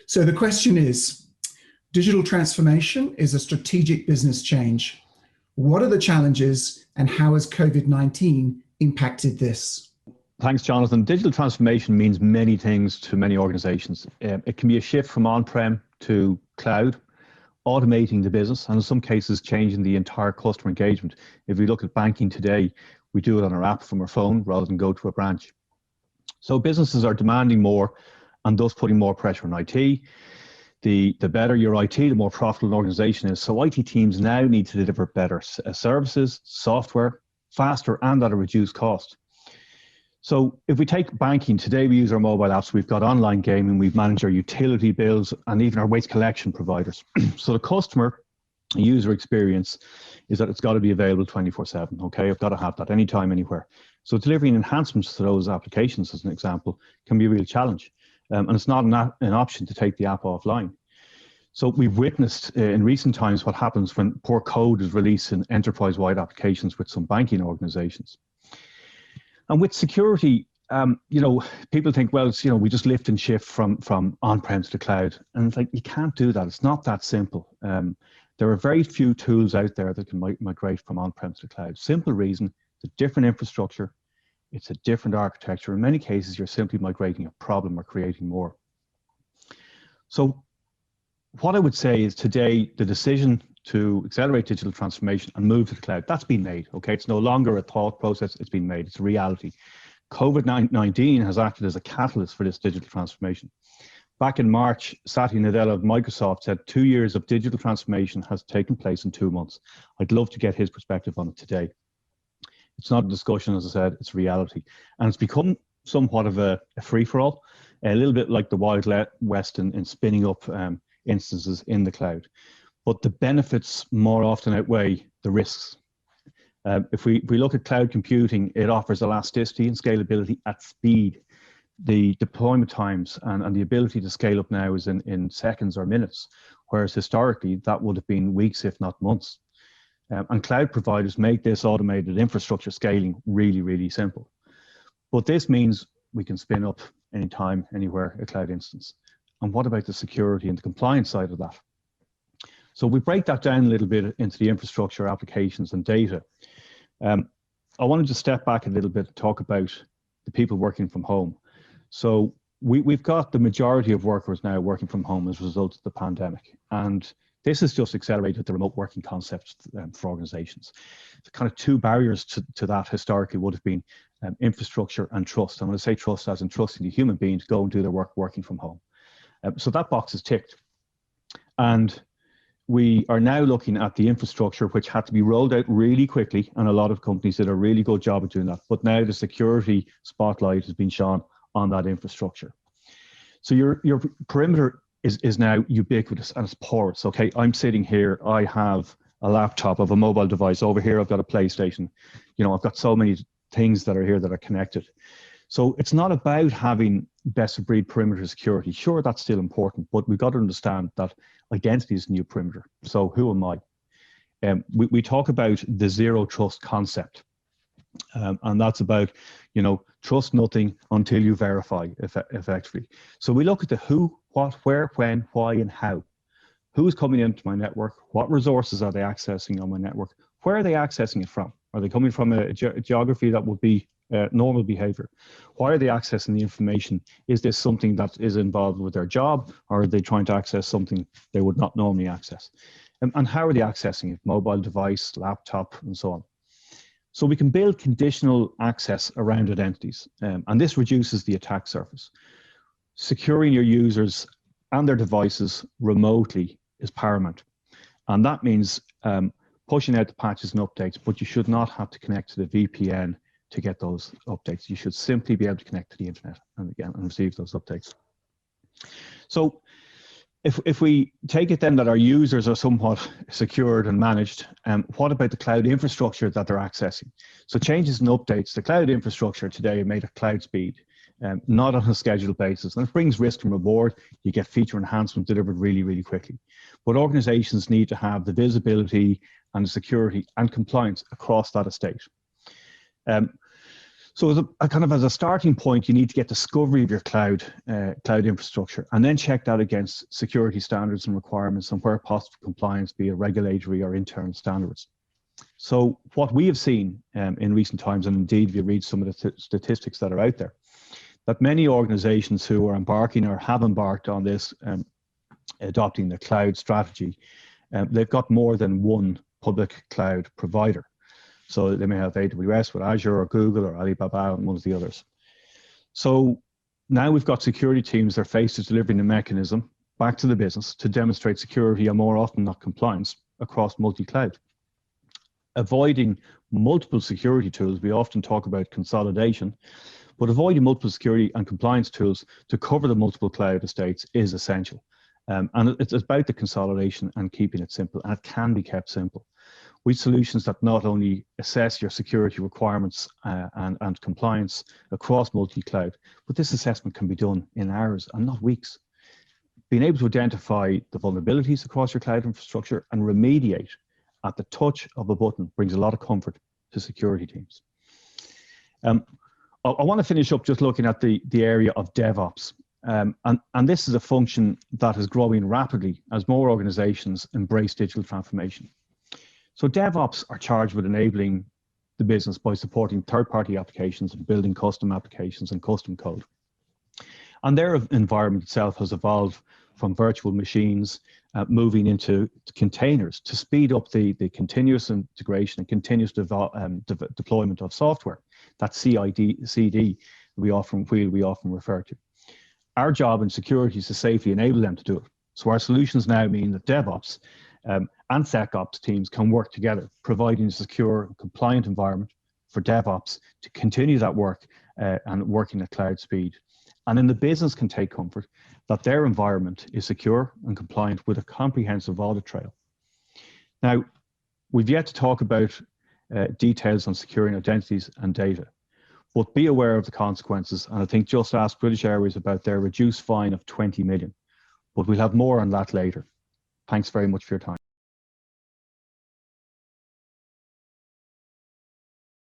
So the question is, digital transformation is a strategic business change. What are the challenges and how has COVID-19 impacted this? Thanks, Jonathan. Digital transformation means many things to many organizations. It can be a shift from on-prem to cloud, automating the business, and in some cases, changing the entire customer engagement. If we look at banking today, we do it on our app from our phone rather than go to a branch. So businesses are demanding more and thus putting more pressure on IT. The better your IT, the more profitable an organization is. So IT teams now need to deliver better services, software, faster and at a reduced cost. So if we take banking, today we use our mobile apps, we've got online gaming, we've managed our utility bills and even our waste collection providers. So the customer user experience is that it's got to be available 24/7, okay? I've got to have that anytime, anywhere. So delivering enhancements to those applications, as an example, can be a real challenge. And it's not an option to take the app offline. So we've witnessed in recent times what happens when poor code is released in enterprise-wide applications with some banking organizations. And with security, people think, well, it's, we just lift and shift from on-prem to the cloud. And it's like, you can't do that. It's not that simple. There are very few tools out there that can migrate from on-prem to the cloud. Simple reason, it's a different infrastructure. It's a different architecture. In many cases, you're simply migrating a problem or creating more. So what I would say is today, the decision to accelerate digital transformation and move to the cloud, that's been made, okay? It's no longer a thought process, it's been made, it's a reality. COVID-19 has acted as a catalyst for this digital transformation. Back in March, Satya Nadella of Microsoft said 2 years of digital transformation has taken place in 2 months. I'd love to get his perspective on it today. It's not a discussion, as I said, it's reality. And it's become somewhat of a free-for-all, a little bit like the Wild West in spinning up instances in the cloud. But the benefits more often outweigh the risks. If we look at cloud computing, it offers elasticity and scalability at speed. The deployment times and the ability to scale up now is in seconds or minutes, whereas historically that would have been weeks, if not months. And cloud providers make this automated infrastructure scaling really, really simple. But this means we can spin up anytime, anywhere, a cloud instance. And what about the security and the compliance side of that? So we break that down a little bit into the infrastructure, applications, and data. I wanted to step back a little bit and talk about the people working from home. So we've got the majority of workers now working from home as a result of the pandemic. And this has just accelerated the remote working concept for organizations. The kind of two barriers to that historically would have been infrastructure and trust. I'm going to say trust as in trusting the human being to go and do their work working from home. So that box is ticked. And we are now looking at the infrastructure, which had to be rolled out really quickly, and a lot of companies did a really good job of doing that. But now the security spotlight has been shone on that infrastructure. So your perimeter is now ubiquitous and it's porous. Okay, I'm sitting here, I have a laptop, I have a mobile device. Over here, I've got a PlayStation. I've got so many things that are here that are connected. So it's not about having best of breed perimeter security. Sure, that's still important, but we've got to understand that identity is the new perimeter. So who am I? We talk about the zero trust concept. And that's about, trust nothing until you verify effectively. So we look at the who, what, where, when, why, and how. Who's coming into my network? What resources are they accessing on my network? Where are they accessing it from? Are they coming from a geography that would be normal behavior? Why are they accessing the information? Is this something that is involved with their job, or are they trying to access something they would not normally access? And how are they accessing it? Mobile device, laptop, and so on. So we can build conditional access around identities, and this reduces the attack surface. Securing your users and their devices remotely is paramount. And that means pushing out the patches and updates, but you should not have to connect to the VPN to get those updates. You should simply be able to connect to the internet and receive those updates. So if we take it then that our users are somewhat secured and managed, what about the cloud infrastructure that they're accessing? So changes and updates, the cloud infrastructure today are made at cloud speed, not on a scheduled basis. And it brings risk and reward. You get feature enhancement delivered really, really quickly. But organizations need to have the visibility and the security and compliance across that estate. So as a kind of as a starting point, you need to get discovery of your cloud infrastructure, and then check that against security standards and requirements, and where possible compliance, be it regulatory or internal standards. So what we have seen in recent times, and indeed if you read some of the statistics that are out there, that many organizations who are embarking or have embarked on this adopting the cloud strategy, they've got more than one public cloud provider. So they may have AWS with Azure, or Google, or Alibaba, and one of the others. So now we've got security teams that are faced with delivering the mechanism back to the business to demonstrate security, and more often not compliance, across multi-cloud. Avoiding multiple security tools, we often talk about consolidation, but avoiding multiple security and compliance tools to cover the multiple cloud estates is essential. And it's about the consolidation and keeping it simple, and it can be kept simple. With solutions that not only assess your security requirements and compliance across multi-cloud, but this assessment can be done in hours and not weeks. Being able to identify the vulnerabilities across your cloud infrastructure and remediate at the touch of a button brings a lot of comfort to security teams. I want to finish up just looking at the area of DevOps. And this is a function that is growing rapidly as more organizations embrace digital transformation. So DevOps are charged with enabling the business by supporting third-party applications and building custom applications and custom code. And their environment itself has evolved from virtual machines moving into containers to speed up the continuous integration and continuous deployment of software. That CD we often refer to. Our job in security is to safely enable them to do it. So our solutions now mean that DevOps and SecOps teams can work together, providing a secure, compliant environment for DevOps to continue that work and working at cloud speed. And then the business can take comfort that their environment is secure and compliant with a comprehensive audit trail. Now, we've yet to talk about details on securing identities and data, but be aware of the consequences. And I think just ask British Airways about their reduced fine of 20 million, but we'll have more on that later. Thanks very much for your time.